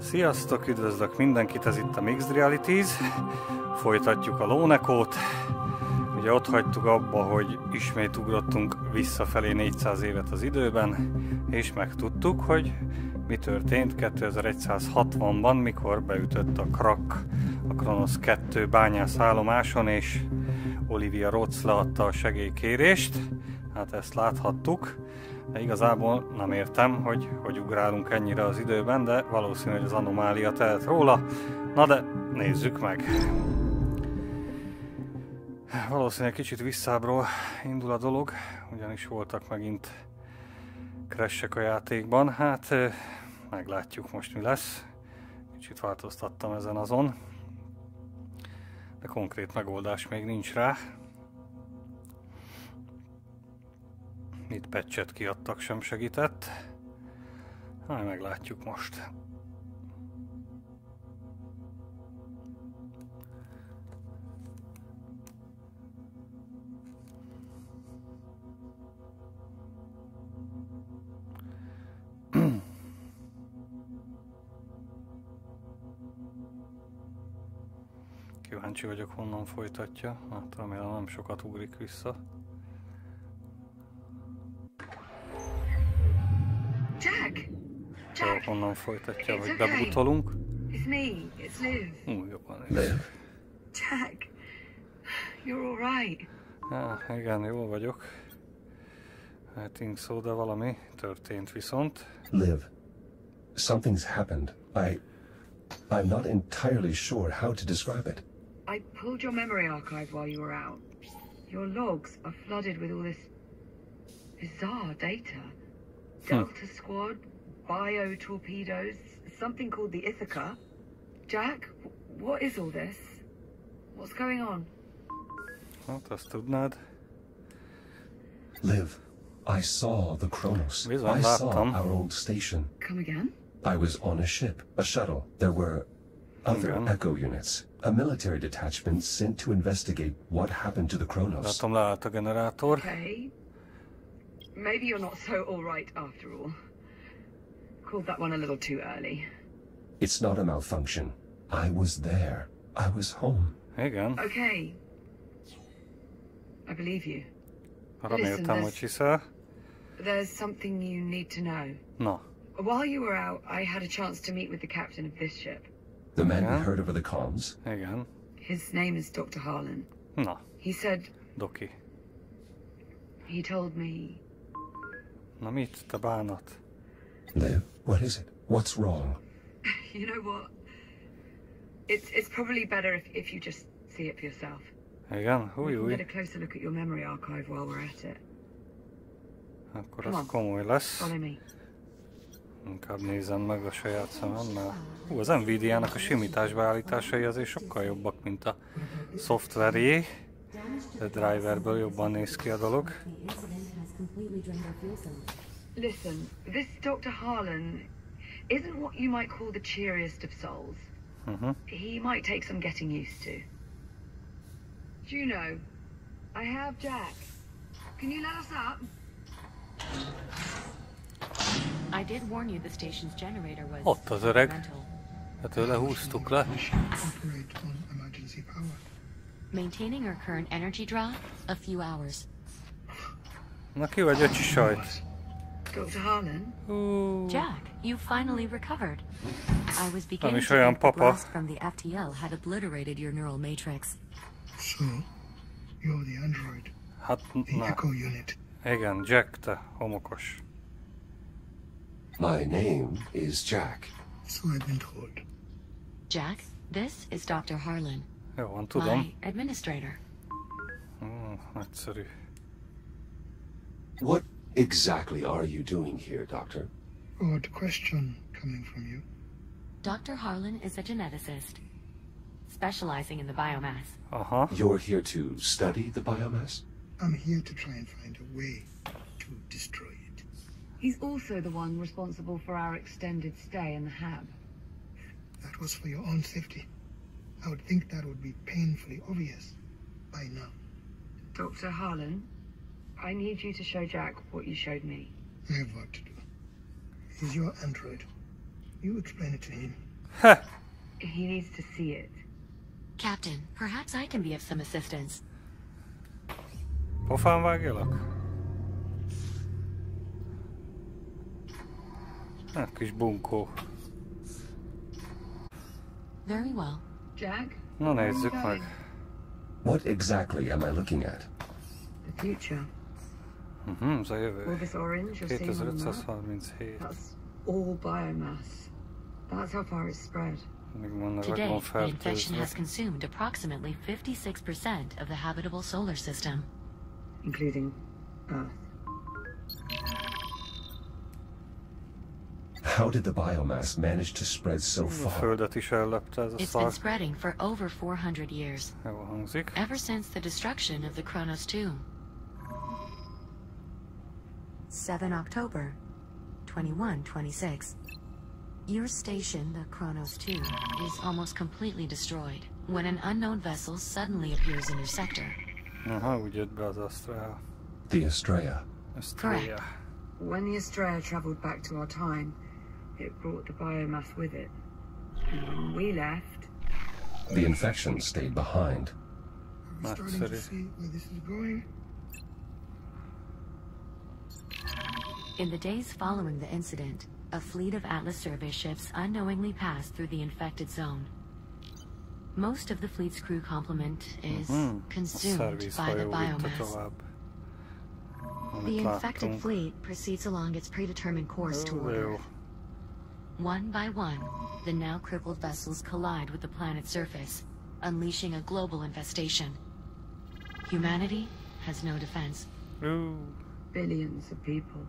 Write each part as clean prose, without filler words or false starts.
Sziasztok, üdvözlök mindenkit, ez itt a Mixed Realities. Folytatjuk a Lónekót. Ugye ott hagytuk abba, hogy ismét ugrottunk visszafelé 400 évet az időben, és megtudtuk, hogy mi történt 2160-ban, mikor beütött a Krak a Kronosz 2 bányászállomáson, és Olivia Rhodes leadta a segélykérést. Hát ezt láthattuk. De igazából nem értem, hogy ugrálunk ennyire az időben, de valószínű, hogy az anomália tehet róla. Na de nézzük meg. Valószínűleg kicsit visszábbról indul a dolog, ugyanis voltak megint crashek a játékban. Hát meglátjuk most mi lesz. Kicsit változtattam ezen azon, de konkrét megoldás még nincs rá. Itt patchet kiadtak, sem segített. Hát meglátjuk most. Kíváncsi vagyok, honnan folytatja. Hát remélem nem sokat ugrik vissza. Jack! Jack! Honnan folytatja, hogy bebutolunk. It's me, it's Liv. Jobban Liv. Jack, you're all right. Igen, jól vagyok. I think so, de valami történt viszont. Liv, something's happened. I'm not entirely sure how to describe it. I pulled your memory archive while you were out. Your logs are flooded with all this bizarre data. Delta Squad, bio-torpedoes, something called the Ithaca. Jack, what is all this? What's going on? Hát azt tudnád. Liv, I saw the Kronos. Bizony, I saw láttam. our old station. Come again? I was on a ship, a shuttle. There were other Igen. Echo units. A military detachment sent to investigate what happened to the Kronos. Látom, leállt a generátor. Okay. Maybe you're not so all right after all. Called that one a little too early. It's not a malfunction. I was there. I was home. Igen, Okay. I believe you. reméltem, hogy hiszel. There's something you need to know. Na, While you were out, I had a chance to meet with the captain of this ship. The man Yeah. we heard over the comms. igen. His name is Dr. Harlan. Na, He said, Doki. he told me, Na mit, te bánat? Liv, what is it? What's wrong? you know what? It's probably better if you just see it for yourself. Igen, We can új. get a closer look at your memory archive while we're at it. Akkor Come az on. komoly lesz. Follow me. Inkább nézem meg a saját szememmel. Az Nvidia-nak a simítás beállításai azért sokkal jobbak, mint a szoftverjé. A driverből jobban néz ki a dolog. Listen, this Dr. Harlan isn't what you might call the cheeriest of souls. He might take some getting used to. Juno, I have Jack. Can you let us up? I did warn you the station's generator was Ott az öreg. mental. Hát tőle húztuk le. Operate on emergency power. Maintaining our current energy draw, a few hours. Na ki vagy, öcsi sajt? Dr. Harlan? Jack, you finally recovered. I was beginning is to olyan think the papa. blast from the FTL had obliterated your neural matrix. So, you're the android, Hát the na. Echo unit. Igen, Jack, te homokos. My name is Jack. So I've been told. Jack, this is Dr. Harlan, Jó van, tudom. my administrator. Nagyszerű. What exactly are you doing here, Doctor? Odd question coming from you. Dr. Harlan is a geneticist, specializing in the biomass. Aha. You're here to study the biomass? I'm here to try and find a way to destroy it. He's also the one responsible for our extended stay in the hab. That was for your own safety. I would think that would be painfully obvious by now. Dr. Harlan, I need you to show Jack what you showed me. I have work to do. He's your android. You explain it to him. Heh! He needs to see it. Captain, perhaps I can be of some assistance. Pofán vágjalak? Hát, kis bunkó. Very well. Jack? Na nézzük meg. What exactly am I looking at? The future. Ez a All jövő. this orange you're seeing on the map, 2537. that's all biomass. That's how far it's spread. Még vannak Today, van the infection fertőzve. has consumed approximately 56% of the habitable solar system. Including Earth. How did the biomass manage to spread so A far? földet is ellepte ez a It's been szar. spreading for over 400 years, Jól hangzik. ever since the destruction of the Kronos 2. 7 October, 2126. Your station, the Kronos 2, is almost completely destroyed when an unknown vessel suddenly appears in your sector. Aha, úgy jött be az Astrea. The Estrella. Astrea. When the Estrella traveled back to our time, it brought the biomass with it. And when we left, The infection stayed behind. Are we starting to see where this is going? In the days following the incident, a fleet of Atlas survey ships unknowingly passed through the infected zone. Most of the fleet's crew complement is A consumed by the szervízhajó vitte biomass. tovább. The Amit infected láttunk. fleet proceeds along its predetermined course toward Jó. Earth. One by one, the now crippled vessels collide with the planet's surface, unleashing a global infestation. Humanity has no defense. Ú, billions of people,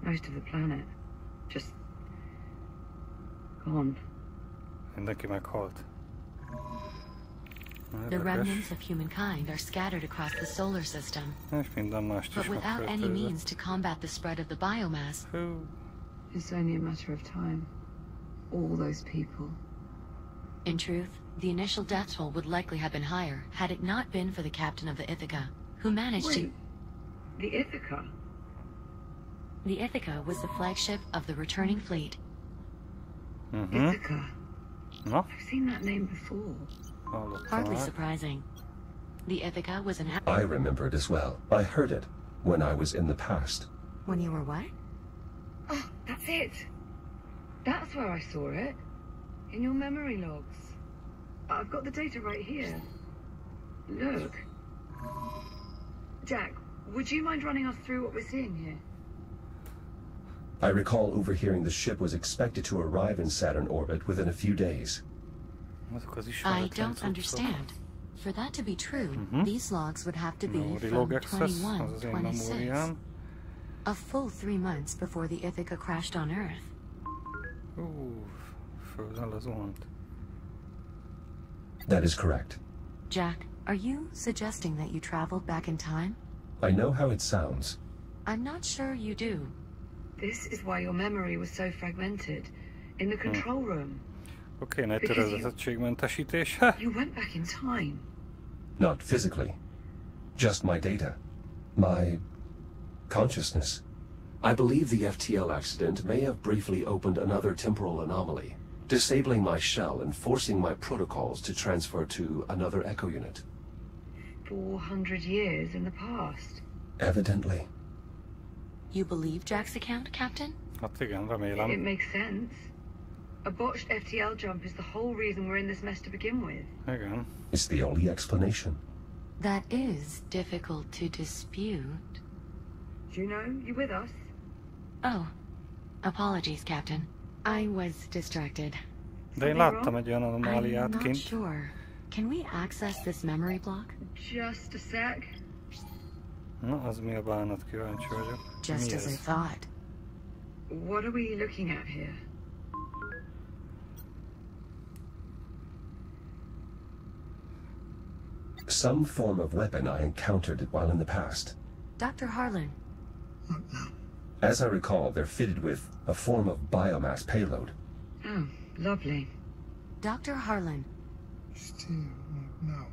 most of the planet, just gone. mindenki meghalt. The Érdekes. remnants of humankind are scattered across the solar system, És minden mást but is without any megfertőzött. means to combat the spread of the biomass. Hú, It's only a matter of time. All those people. In truth, the initial death toll would likely have been higher had it not been for the captain of the Ithaca, who managed Wait, the Ithaca? The Ithaca was the flagship of the returning fleet. Ithaca. Na, I've seen that name before. hallottam Hardly már. surprising. The Ithaca was an... I remember it as well. I heard it when I was in the past. When you were what? Oh, that's it. That's where I saw it. In your memory logs. I've got the data right here. Look. Jack, would you mind running us through what we're seeing here? I recall overhearing the ship was expected to arrive in Saturn orbit within a few days. Azok az I ismeretlen don't cuccok. understand. For that to be true, these logs would have to be Memory from log access, az 21, az én 26. memóriám. A full 3 months before the Ithaca crashed on Earth. Földön lezuhant. That is correct. Jack, are you suggesting that you traveled back in time? I know how it sounds. I'm not sure you do. This is why your memory was so fragmented. In the control room. Oké, egy Because töredezettségmentesítés. Ha! You went back in time. Not physically. Just my data. My consciousness. I believe the FTL accident may have briefly opened another temporal anomaly, disabling my shell and forcing my protocols to transfer to another Echo unit. 400 years in the past. Evidently. You believe Jack's account, Captain? Hát igen, It remélem. makes sense. A botched FTL jump is the whole reason we're in this mess to begin with. Igen. It's the only explanation. That is difficult to dispute. Juno, you with us? Oh, apologies, Captain. I was distracted. De én Something láttam wrong? egy olyan I'm anomáliát not kint. sure. Can we access this memory block? Just a sec. Na, az mi a bánat, kíváncsi vagyok. Just Mi as I ez? thought. What are we looking at here? Some form of weapon I encountered while in the past. Dr. Harlan, Not now. As I recall, they're fitted with a form of biomass payload. Oh, lovely. Dr. Harlan, Still not now.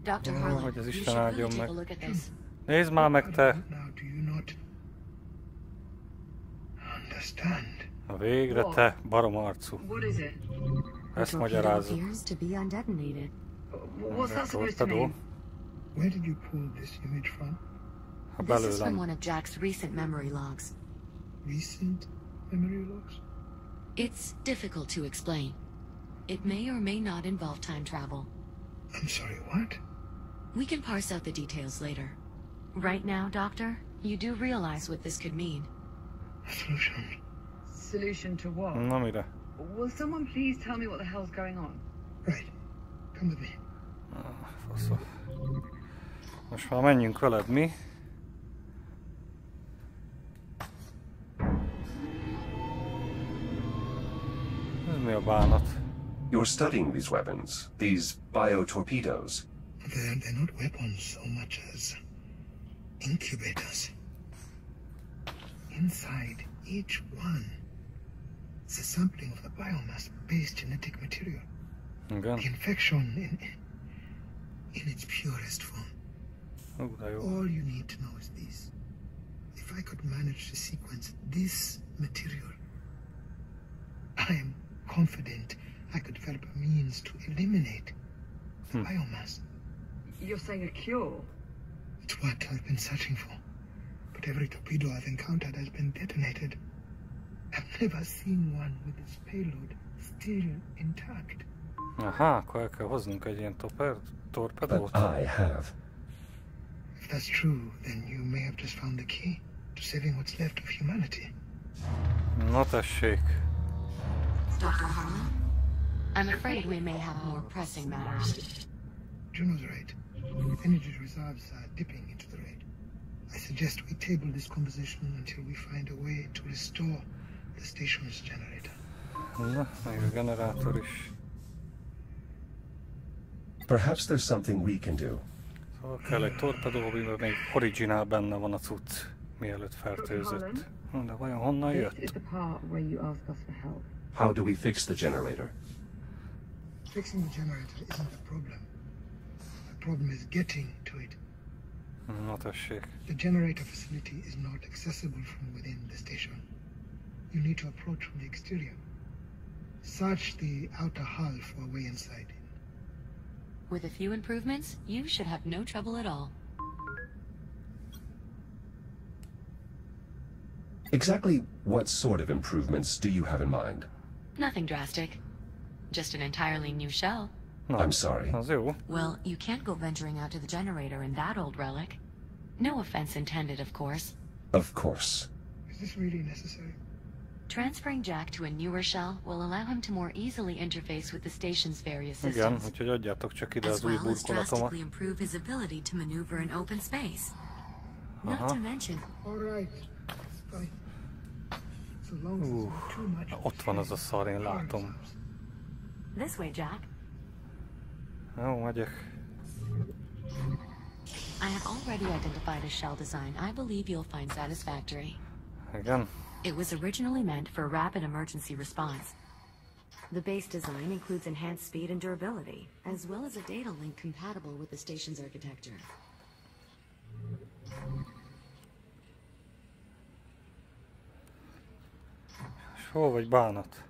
Dr. Oh, Harlan, hogy az you Isten should áldjon really take meg. a look at this. Nézd már meg te! Now, do you not understand? Na végre te, barom arcú. What is it? Ezt magyarázzuk. appears to be undetonated. What's that supposed to mean? Where did you pull this image from? Ha This is from belőlem. one of Jack's recent memory logs. Recent memory logs? It's difficult to explain. It may or may not involve time travel. I'm sorry, what? We can parse out the details later. Right now, Doctor, you do realize what this could mean. A solution. Solution to what? Na mire? Will someone please tell me what the hell's going on? Right. Come with me. Faszom. Most már menjünk veled, mi? Ez mi a bánat? You're studying these weapons, these biotorpedoes. They're not weapons so much as incubators. Inside each one is a sampling of the biomass-based genetic material. Igen. The infection in its purest form. De jó. All you need to know is this. If I could manage to sequence this material, I am confident I could develop a means to eliminate the biomass. You're saying a cure? It's what I've been searching for. But every torpedo I've encountered has been detonated. I've never seen one with its payload still intact. Aha, akkor el kell hoznunk egy ilyen torpedót. But I have. If that's true, then you may have just found the key to saving what's left of humanity. Na tessék. Dr. Harlan? I'm afraid we may have more pressing matters. Juno's right. Energy reserves are dipping into the red. I suggest we table this conversation until we find a way to restore the station's generator. Na, még a generátor is. Perhaps there's something we can do. Szóval kell egy torpedó, amiben még originál benne van a cucc, mielőtt fertőzött. De vajon honnan This jött? is the part where you ask us for help. How do we fix the generator? Fixing the generator isn't the problem. The problem is getting to it. Na tessék. The generator facility is not accessible from within the station. You need to approach from the exterior. Search the outer hull for a way inside. With a few improvements, you should have no trouble at all. Exactly what sort of improvements do you have in mind? Nothing drastic. Just an entirely new shell. Na, I'm sorry. az jó. Well, you can't go venturing out to the generator in that old relic. No offense intended, of course. Of course. Is this really necessary? Transferring Jack to a newer shell will allow him to more easily interface with the station's various Igen, systems, úgyhogy adjátok csak ide as az új well as burkolatomat. drastically improve his ability to maneuver in open space. Not to mention, All right. It's fine. So long as it's not too much. Ott van az a szar, én látom. this way, Jack. Jó, megyek. I have already identified a shell design I believe you'll find satisfactory. Igen. It was originally meant for rapid emergency response. The base design includes enhanced speed and durability, as well as a data link compatible with the station's architecture. És hol vagy, bánat?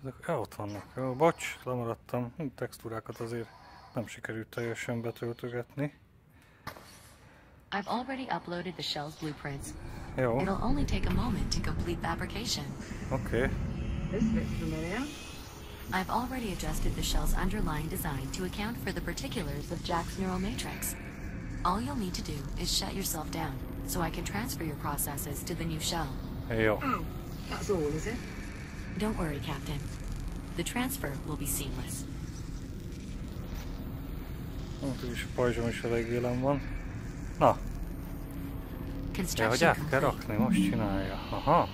Ezek ott vannak. Jó, bocs, lemaradtam. Textúrákat azért nem sikerült teljesen betöltögetni. I've already uploaded the shell's blueprints. Jó, It'll only take a moment to complete fabrication. oké. This looks familiar. I've already adjusted the shell's underlying design to account for the particulars of Jack's neural matrix. All you'll need to do is shut yourself down, so I can transfer your processes to the new shell. Jó. Oh, that's all, is it? Don't worry, Captain. The transfer will be seamless. Úgyis a pajzsom is elég élem van. Na, ja, hogy Construction át kell complete. rakni, most csinálja. Aha.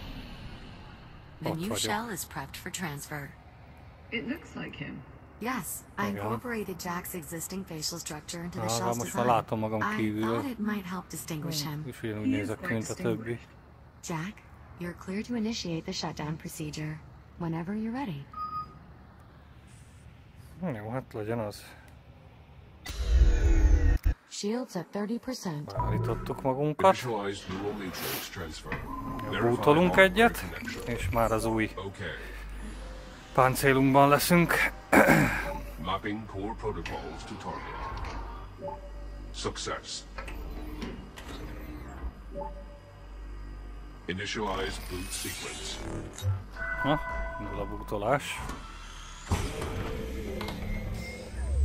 The Ott new vagyok. shell is prepped for transfer. It looks like him. Yes, I Okay. incorporated Jack's existing facial structure into the Ah, shell's most már design. látom magam I kívülről. thought it might help distinguish him. És ugyanúgy He is nézek ki, quite mint a többi. distinguished. Jack, you're clear to initiate the shutdown procedure whenever you're ready. Jó, hát legyen az. Shields at 30%. Beállítottuk magunkat. Initialized neural matrix transfer. Bútolunk egyet, és már az új páncélunkban leszünk. Mapping core protocols to target. Success. Initialize boot sequence. Na, indul a bútolás.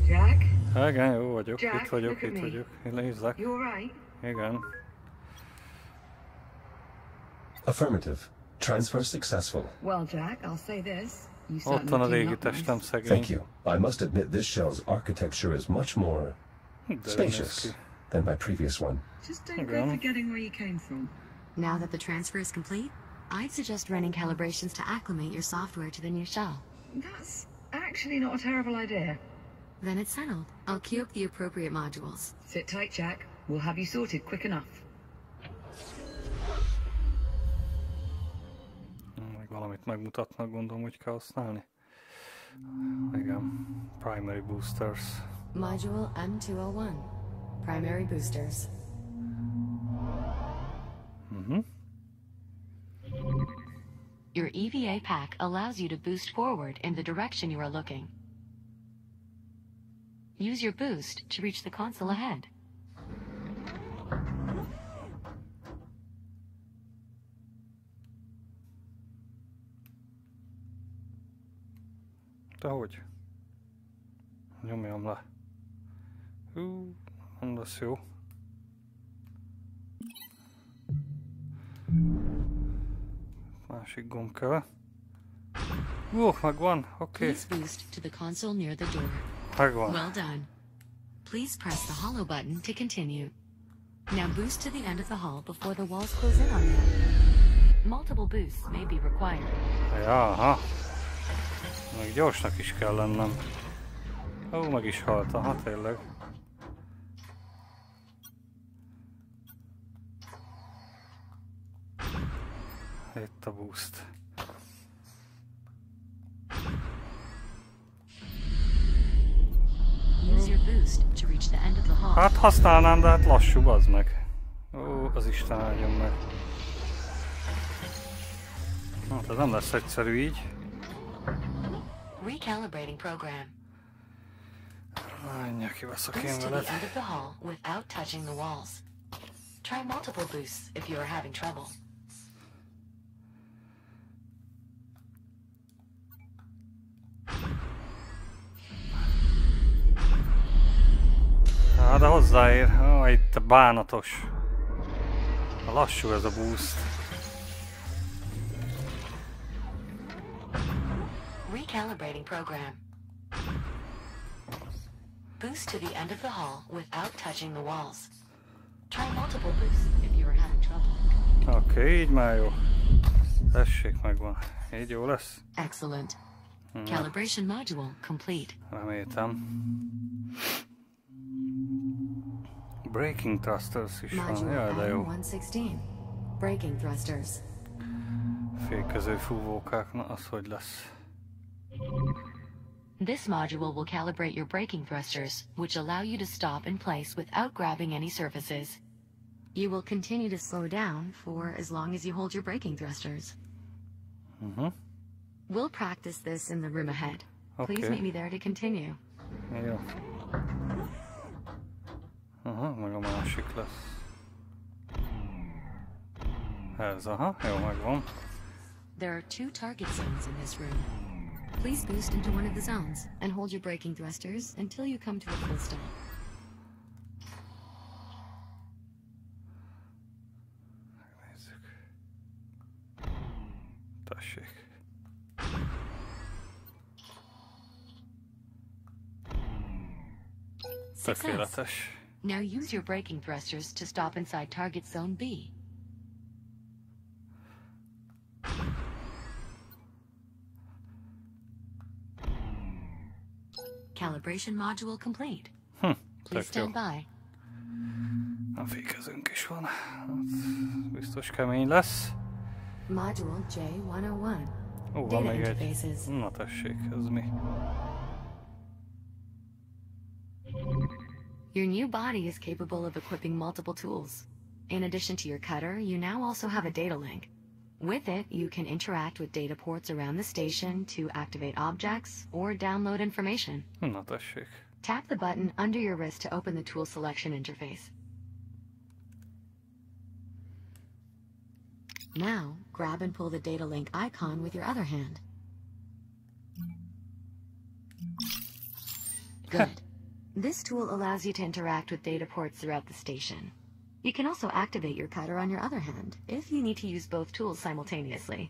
Jack? Igen, jó vagyok, Jack, itt vagyok, look at itt me. vagyok. Én nézzek. You alright? Igen. Affirmative. Transfer successful. Well, Jack, I'll say this. You Ott van a certainly régi came up testem nice. szegény. Thank you. I must admit this shell's architecture is much more De néz spacious ki. than my previous one. Just don't Okay. go forgetting where you came from. Now that the transfer is complete, I'd suggest running calibrations to acclimate your software to the new shell. That's actually not a terrible idea. Then it's settled. I'll queue up the appropriate modules. Sit tight, Jack. We'll have you sorted quick enough. Meg valamit megmutatnak, gondolom, hogy kell használni. Igen. Primary boosters. Module M201. Primary boosters. Your EVA pack allows you to boost forward in the direction you are looking. Use your boost to reach the console ahead. De hogy? Nyomjam le. Hú, nem lesz jó. Másik gomb kell. Megvan, oké. Please boost to the console near the door. Megvan. Well done. Please press the hollow button to continue. Now boost to the end of the hall before the walls close in on you. Multiple boosts may be required. Ja, aha. Még gyorsnak is kell lennem. Ó, meg is halt, aha, tényleg. Itt a boost. Use your boost to reach the end of the hall. Hát használnám, de hát lassú, az meg. Ó, az Isten áldjon meg. Hát ez nem lesz egyszerű így. Recalibrating program. Menjek, kiveszok én Boost to veled. the end of the hall without touching the walls. Try multiple boosts if you are having trouble. De hozzáér. Ó, itt a bánatos. A lassú ez a boost. Recalibrating program. Boost to the end of the hall without touching the walls. Try multiple boosts if you are having trouble. Oké, így már jó. Tessék, megvan. Így jó lesz? Excellent. Calibration module complete. Reméltem. Braking thrusters is van. Module Jaj, de jó. M116. Braking thrusters. Fékező fúvókák, na az hogy lesz? This module will calibrate your braking thrusters, which allow you to stop in place without grabbing any surfaces. You will continue to slow down for as long as you hold your braking thrusters. We'll practice this in the room ahead. Please Okay. meet me there to continue. Jó. Aha, meg a másik lesz. Ez, aha, jó, megvan. There are 2 target zones in this room. Please boost into one of the zones and hold your braking thrusters until you come to a full stop. Nézzük. Tessék. Success. Tökéletes. Now use your braking thrusters to stop inside target zone B. Calibration module complete. Please Tök jó. stand by. A fékezőnk is van. Hát, biztos kemény lesz. Module J101. Ó, van Data még egy. interfaces. Na tessék, ez mi? Your new body is capable of equipping multiple tools. In addition to your cutter, you now also have a data link. With it, you can interact with data ports around the station to activate objects or download information. Na tessék. Tap the button under your wrist to open the tool selection interface. Now, grab and pull the data link icon with your other hand. Good. This tool allows you to interact with data ports throughout the station. You can also activate your cutter on your other hand, if you need to use both tools simultaneously.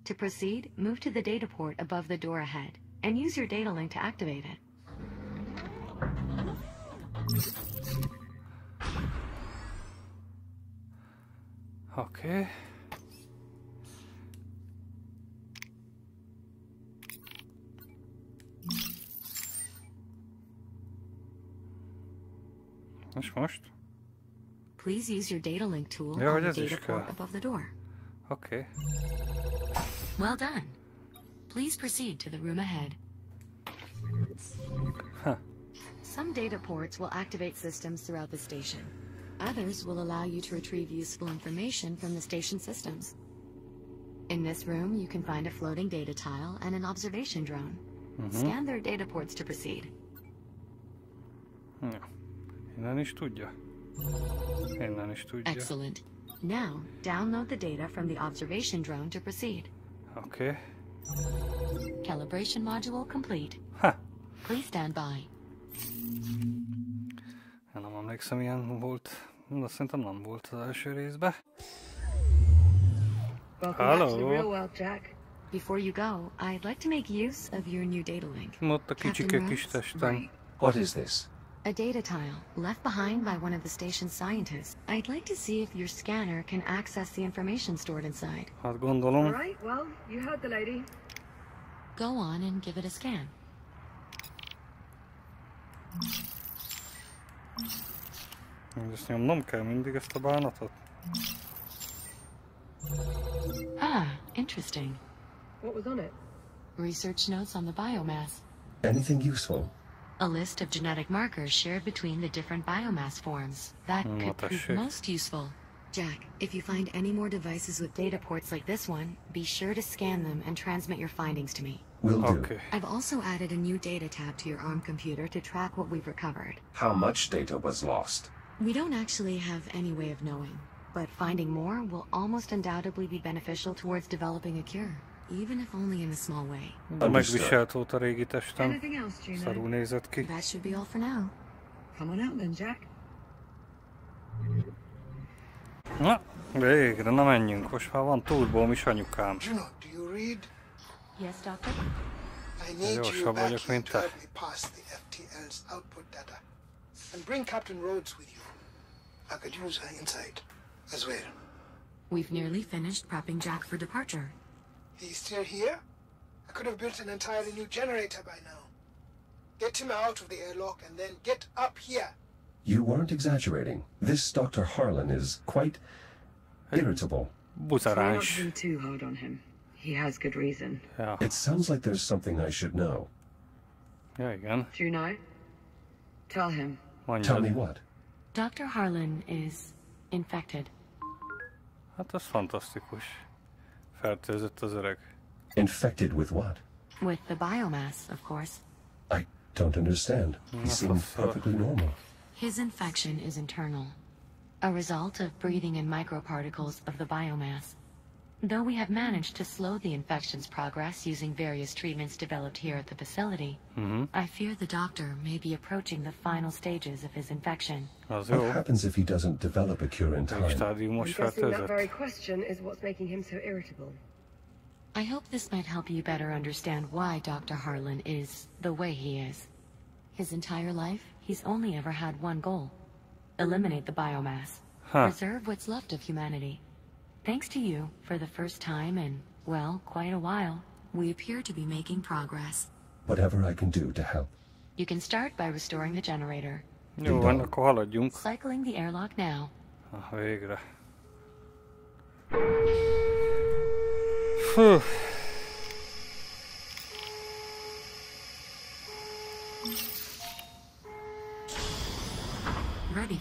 To proceed, move to the data port above the door ahead, and use your data link to activate it. Oké. És most? Please use your data link tool Ja, on the ez is data kell. port above the door. Oké. Well done. Please proceed to the room ahead. Huh. Some data ports will activate systems throughout the station. Others will allow you to retrieve useful information from the station systems. In this room, you can find a floating data tile and an observation drone. Scan their data ports to proceed. Ja. Innen is tudja. Innen is tudja. Excellent. Now, download the data from the observation drone to proceed. Oké. Calibration module complete. Ha! Please stand by. Én nem emlékszem, ilyen volt. De szerintem nem volt az első részben. Welcome back to the real world, Jack. Before you go, I'd like to make use of your new data link. Ott a kicsike Captain kis Rhodes? testem. What is this? A data tile, left behind by one of the station's scientists. I'd like to see if your scanner can access the information stored inside. Hát gondolom. All right, well, you heard the lady. Go on and give it a scan. Ezt nyomnom kell mindig ezt a bánatot. Ah, interesting. What was on it? Research notes on the biomass. Anything useful? A list of genetic markers shared between the different biomass forms. That could What the prove shit? most useful. Jack, if you find any more devices with data ports like this one, be sure to scan them and transmit your findings to me. Will do. Oké. I've also added a new data tab to your ARM computer to track what we've recovered. How much data was lost? We don't actually have any way of knowing, but finding more will almost undoubtedly be beneficial towards developing a cure, even if only in a small way. Megviselt volt a régi testem. Anything else, Juno? Szarul nézett ki. That should be all for now. Come on out then, Jack. Na, végre, na menjünk. Most már van turbóm is, anyukám. Juno, do you read? Yes, Doctor? I need Gyorsabb you back vagyok, here mint to te. help me pass the FTL's output data. And bring Captain Rhodes with you. I could use her insight as well. We've nearly finished prepping Jack for departure. He's still here? I could have built an entirely new generator by now. Get him out of the airlock and then get up here. You weren't exaggerating. This Dr. Harlan is quite irritable. Try not Buzaráns. to be too hard on him. He has good reason. Ja. It sounds like there's something I should know. Ja, igen. Juno, tell him. Tell me Mondjad. what? Dr. Harlan is infected. Hát az fantasztikus. Fertőzött az öreg. Infected with what? With the biomass, of course. I don't understand. He seemed perfectly normal. His infection is internal, a result of breathing in microparticles of the biomass. Though we have managed to slow the infection's progress using various treatments developed here at the facility, I fear the doctor may be approaching the final stages of his infection. Az What jó. happens if he doesn't develop a cure in Egy time? stádiumos I'm guessing that fertőzött. very question is what's making him so irritable. I hope this might help you better understand why Dr. Harlan is the way he is. His entire life, he's only ever had one goal: eliminate the biomass, preserve what's left of humanity. Thanks to you, for the first time in, well, quite a while, we appear to be making progress. Whatever I can do to help. You can start by restoring the generator. Jó van, akkor haladjunk. Cycling the airlock now. Ah, végre. Fú.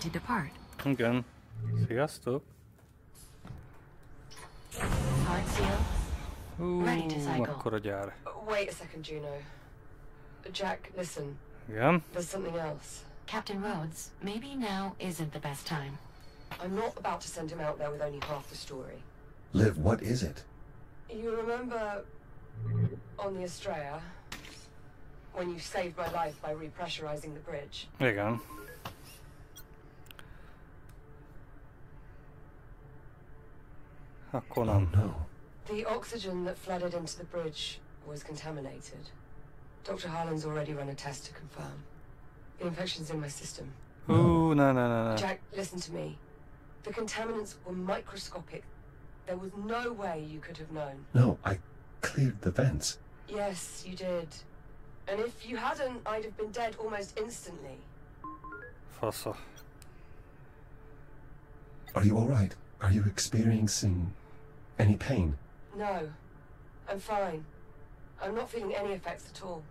to depart. Igen. Sziasztok. Hard seal. Ready to cycle. Akkor a gyár. Wait a second, Juno. Jack, listen. Igen. There's something else. Captain Rhodes, maybe now isn't the best time. I'm not about to send him out there with only half the story. Liv, what is it? You remember on the Estrella when you saved my life by repressurizing the bridge? Igen. Akkor nem. No. The oxygen that flooded into the bridge was contaminated. Dr. Harlan's already run a test to confirm. The infection's in my system. No. Jack, listen to me. The contaminants were microscopic. There was no way you could have known. No, I cleared the vents. Yes, you did. And if you hadn't, I'd have been dead almost instantly. Fasza. Are you all right? Are you experiencing any pain? No, I'm fine. I'm not feeling any effects at all.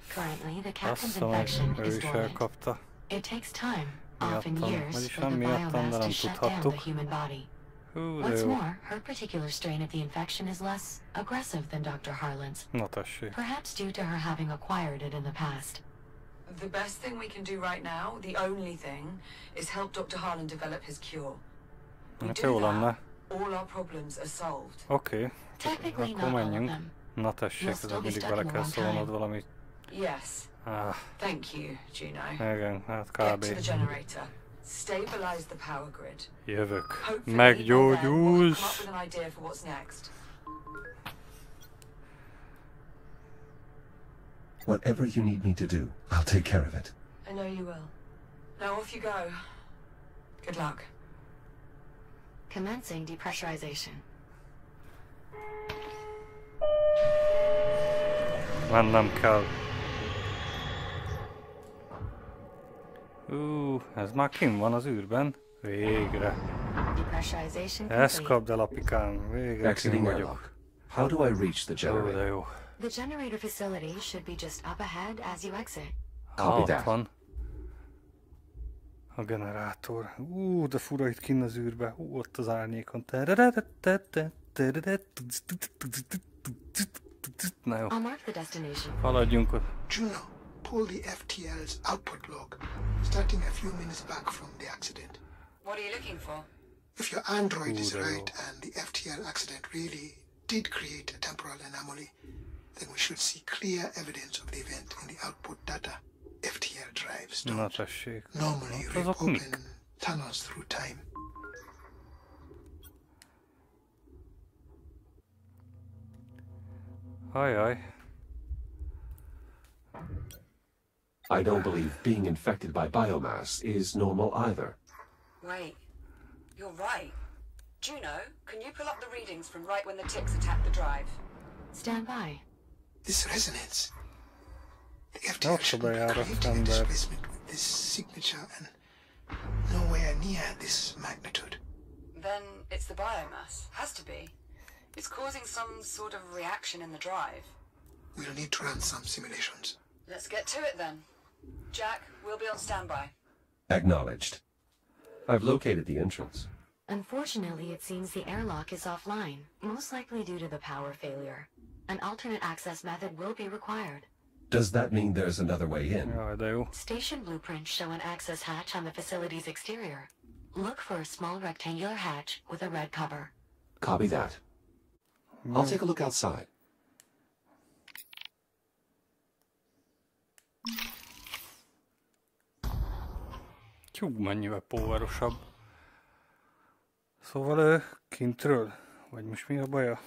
Currently, the captain's Bassza meg, infection ő is is dormant. elkapta. It takes time, often Miattam, years, vagyis for nem the miattam, de biomass nem to shut down the tudhattuk. human body. Hú, de What's jó. more, her particular strain of the infection is less aggressive than Dr. Harlan's, Na tessék. perhaps due to her having acquired it in the past. The best thing we can do right now, the only thing, is help Dr. Harlan develop his cure. We Hát do jó that, lenne. all our problems are solved. Oké. Technically Akkor not all of menjünk. them. Na tessék, You'll ez still be mindig stuck bele in the kell wrong szólnod time. valamit. Yes. Thank you, Juno. Igen, hát Get kb. to the generator. Stabilize the power grid. Jövök. Hopefully, by then, Meggyógyulsz. we'll come up with an idea for what's next. Whatever you need me to do, I'll take care of it. I know you will. Now off you go. Good luck. Commencing depressurization. Mennem kell. Ez már kim van az űrben. Végre. Depressurization Ezt complete. kapd el, apikám. Végre kim Exiting vagyok. airlock. How do I reach the Ó, de generator? jó. The generator facility should be just up ahead as you exit. Copy Ott that. van. A generátor. De fura itt kinn az űrbe. Ott az árnyékon. Na jó. I'll mark the destination. Haladjunk ott. Juno, pull the FTL's output log, starting a few minutes back from the accident. What are you looking for? If your android is Ooh, there you right and the FTL accident really did create a temporal anomaly, then we should see clear evidence of the event in the output data. FTL drives Na don't tessék. normally Hát rip azok open mik? tunnels through time. Ajaj. I don't believe being infected by biomass is normal either. Wait. You're right. Juno, can you pull up the readings from right when the ticks attacked the drive? Stand by. This resonance. The Not FTL so should be bad, creating a and, displacement with this signature and nowhere near this magnitude. Then it's the biomass. Has to be. It's causing some sort of reaction in the drive. We'll need to run some simulations. Let's get to it then. Jack, we'll be on standby. Acknowledged. I've located the entrance. Unfortunately, it seems the airlock is offline, most likely due to the power failure. An alternate access method will be required. Does that mean there's another way in? Jaj, de jó. Station blueprints show an access hatch on the facility's exterior. Look for a small rectangular hatch with a red cover. Copy that. I'll take a look outside. Tyú, mennyivel powerosabb. Szóval ő kintről? Vagy most mi a baja?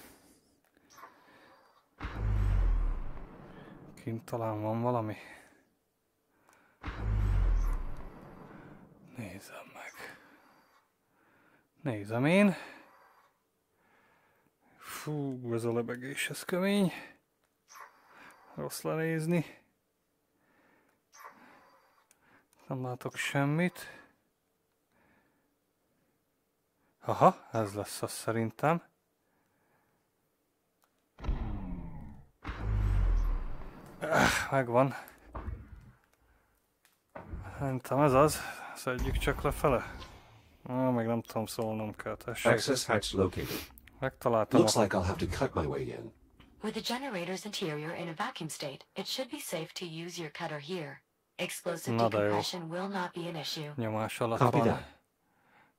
Kint talán van valami. Nézem meg. Nézem én. Fú, ez a lebegés, ez kemény. Rossz lenézni. Nem látok semmit. Aha, ez lesz az szerintem. Megvan. Szerintem ez az. Szedjük csak lefele. Meg nem tudom, szólnom kell, tessék. Access hatch located. Megtaláltam Looks a... like I'll have to cut my way in. With the generator's interior in a vacuum state, it should be safe to use your cutter here. Explosive Na de jó. decompression will not be an issue. Nyomás alatt Copy van. that.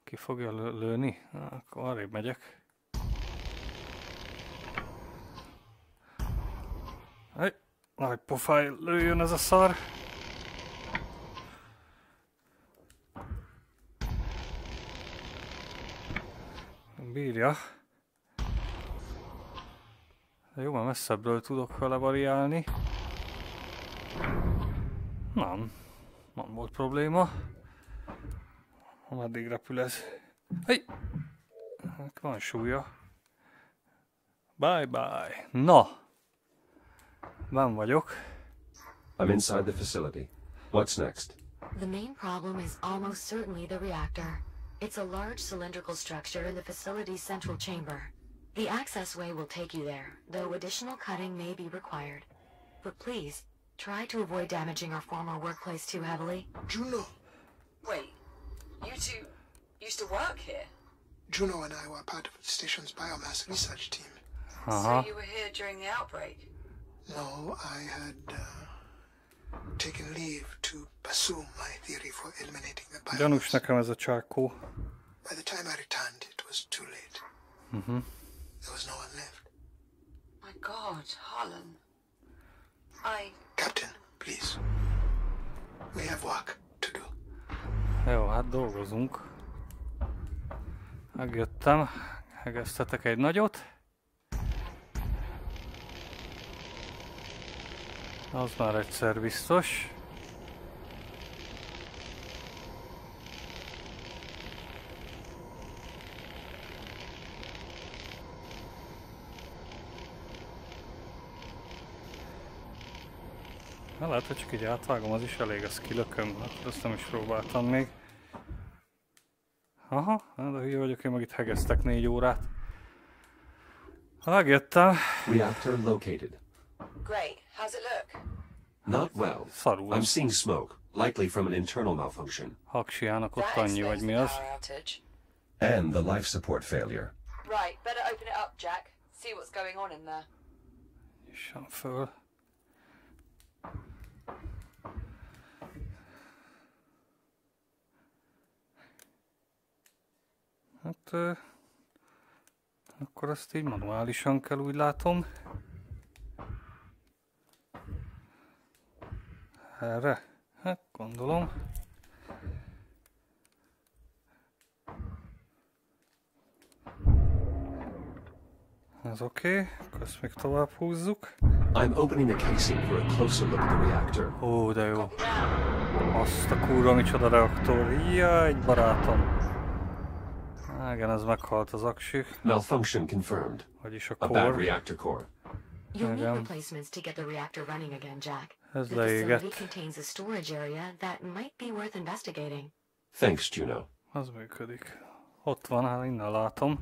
Ki fogja lőni? Akkor arrébb megyek. Hey, nagy pofáj, lőjön ez a szar! Bírja. De jó, már messzebbről tudok vele variálni. Nem volt probléma. Meddig repül ez? Hey! Van súlya. Bye bye. Na! Ben vagyok. I'm inside the facility. What's next? The main problem is almost certainly the reactor. It's a large cylindrical structure in the facility's central chamber. The access way will take you there, though additional cutting may be required. But please, try to avoid damaging our former workplace too heavily. Juno! Wait, you two used to work here? Juno and I were part of the station's biomass research team. So you were here during the outbreak? No, I had taken leave to pursue my theory for eliminating the biomass. Gyanús nekem ez a csákó. By the time I returned, it was too late. There was no one left. My God, Harlan. Captain, please. We have work to do. Jó, hát dolgozunk. Megjöttem. Hegesztetek egy nagyot. Az már egyszer biztos. Na, lehet, hogy csak így átvágom, az is elég a skillököm. Hát azt nem is próbáltam még. Aha, de hülye vagyok, én meg itt hegesztek 4 órát. Megjöttem. Reactor located. Great. How's it look? Not well. Szarul. I'm seeing smoke, likely from an internal malfunction. Haksiának ott That annyi, explains vagy mi the az. power outage. And the life support failure. Right, better open it up, Jack. See what's going on in there. Nyissam föl. Hát... akkor ezt így manuálisan kell, úgy látom. Erre? Hát gondolom. Ez oké, akkor ezt még tovább húzzuk. I'm opening the casing for a closer look at the reactor. Ó, de jó. Azt a kurva, micsoda reaktor. Jaj, barátom. Igen, ez meghalt az aksi. Malfunction confirmed. Vagyis a A bad core. reactor core. You'll need Okay. replacements to get the reactor running again, Jack. Ez The facility leégett. contains a storage area that might be worth investigating. Thanks, Juno. Az működik. Ott van, hát innen látom.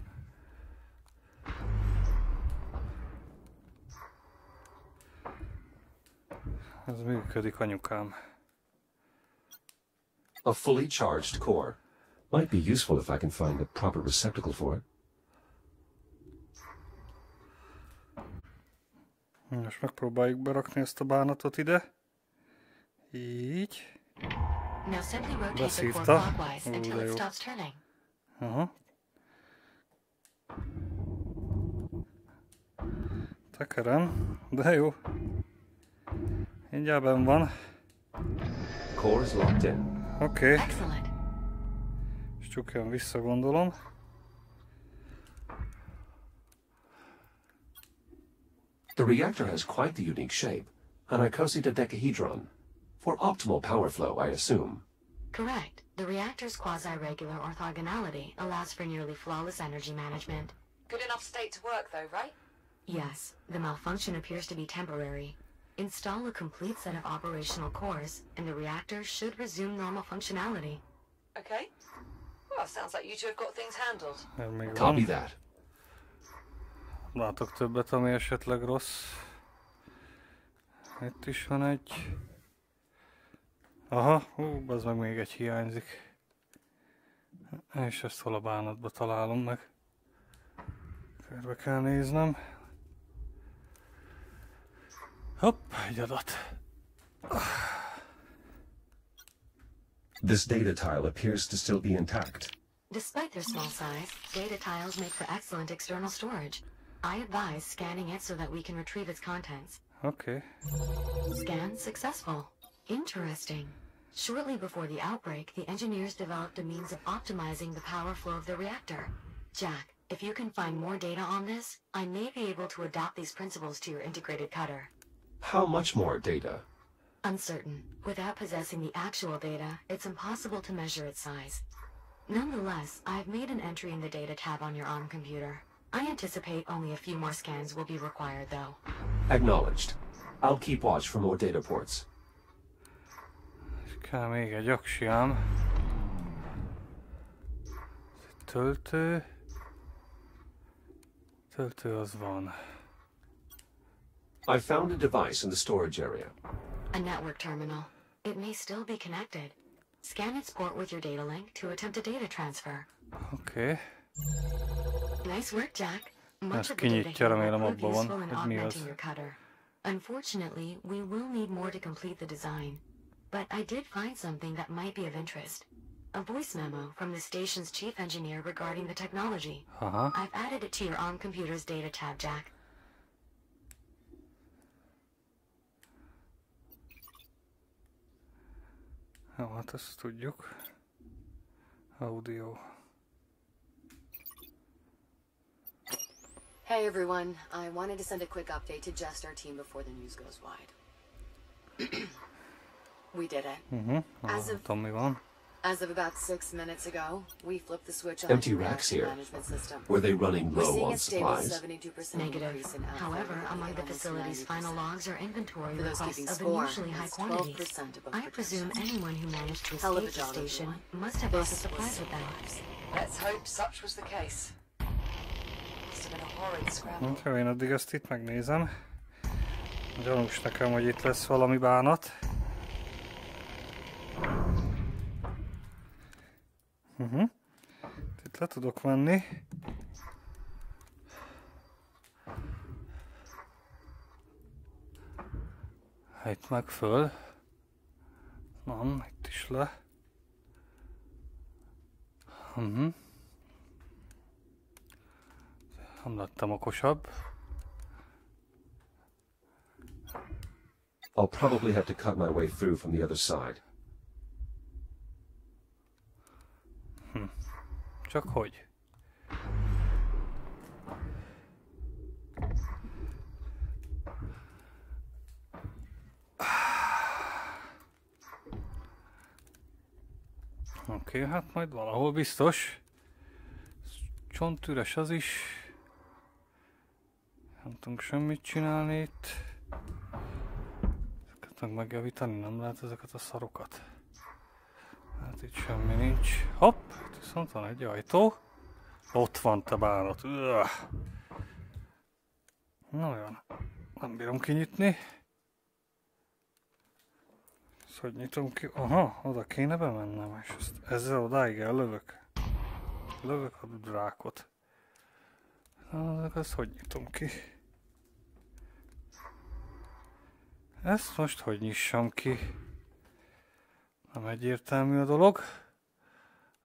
Ez működik, anyukám. A fully charged core. Might be useful if I can find the proper receptacle for it. Most megpróbáljuk berakni ezt a bánatot ide. Így. Now simply rotate the core Beszívta. clockwise until de it jó. stops turning. Aha. Tekerem, de jó. Mindjárt benn van. Core is locked in. Oké. Excellent. És csukjam vissza, gondolom. The reactor has quite the unique shape. An icosahedron. For optimal power flow, I assume. Correct. The reactor's quasi-regular orthogonality allows for nearly flawless energy management. Good enough state to work, though, right? Yes, the malfunction appears to be temporary. Install a complete set of operational cores, and the reactor should resume normal functionality. Okay. Well, sounds like you two have got things handled. Ez még Copy van. that. Látok többet, ami esetleg rossz. Itt is van egy. Aha, az meg még egy hiányzik. És ezt hol a bánatba találom meg. Körbe kell néznem. Hopp, egy adat. This data tile appears to still be intact. Despite their small size, data tiles make for excellent external storage. I advise scanning it so that we can retrieve its contents. Okay. Scan successful. Interesting. Shortly before the outbreak, the engineers developed a means of optimizing the power flow of the reactor. Jack, if you can find more data on this, I may be able to adapt these principles to your integrated cutter. How much more data? Uncertain. Without possessing the actual data, it's impossible to measure its size. Nonetheless, I've made an entry in the data tab on your ARM computer. I anticipate only a few more scans will be required, though. Acknowledged. I'll keep watch for more data ports. Kell még egy aksiám. Töltő. Töltő az van. I found a device in the storage area. A network terminal. It may still be connected. Scan its port with your data link to attempt a data transfer. Okay. Nice work, Jack. Much Ezt of the data kinyitja, here remélem will prove abban useful van, in hogy mi augmenting az. your cutter. Unfortunately, we will need more to complete the design. But I did find something that might be of interest. A voice memo from the station's chief engineer regarding the technology. I've added it to your ARM computer's data tab, Jack. Jó, hát ezt tudjuk. Audio. Hey everyone, I wanted to send a quick update to just our team before the news goes wide. We did it. As of about 6 minutes ago, we flipped the switch on Empty the racks reaction here. management system. Were they running We're low seeing on a stable supplies? 72% Negative. increase in output. However, among the Almost facility's 90%. final logs are inventory For those requests keeping of score, unusually high that's quantities. 12% above I presume anyone who managed to Hell of a escape the job, station everyone. must have brought the This supplies was with them. Let's hope such was the case. Must have been a horrid scramble. Jó, én addig ezt itt megnézem. Gyanús nekem, hogy itt lesz valami bánat. Itt le tudok menni. Itt meg föl. Nem, itt is le. Nem lettem okosabb. I'll probably have to cut my way through from the other side. Csak hogy? Oké, hát majd valahol biztos. Csontüres az is. Nem tudunk semmit csinálni itt. Ezeket meg megjavítani nem lehet, ezeket a szarokat. Hát itt semmi nincs. Hopp, itt viszont van egy ajtó. Ott van, te bánat. Na jó, nem bírom kinyitni. Ezt hogy nyitom ki? Aha, oda kéne bemennem, és ezt ezzel odáig ellövök. Lövök a drákot. Na, ezt hogy nyitom ki? Ezt most hogy nyissam ki? Nem egyértelmű a dolog.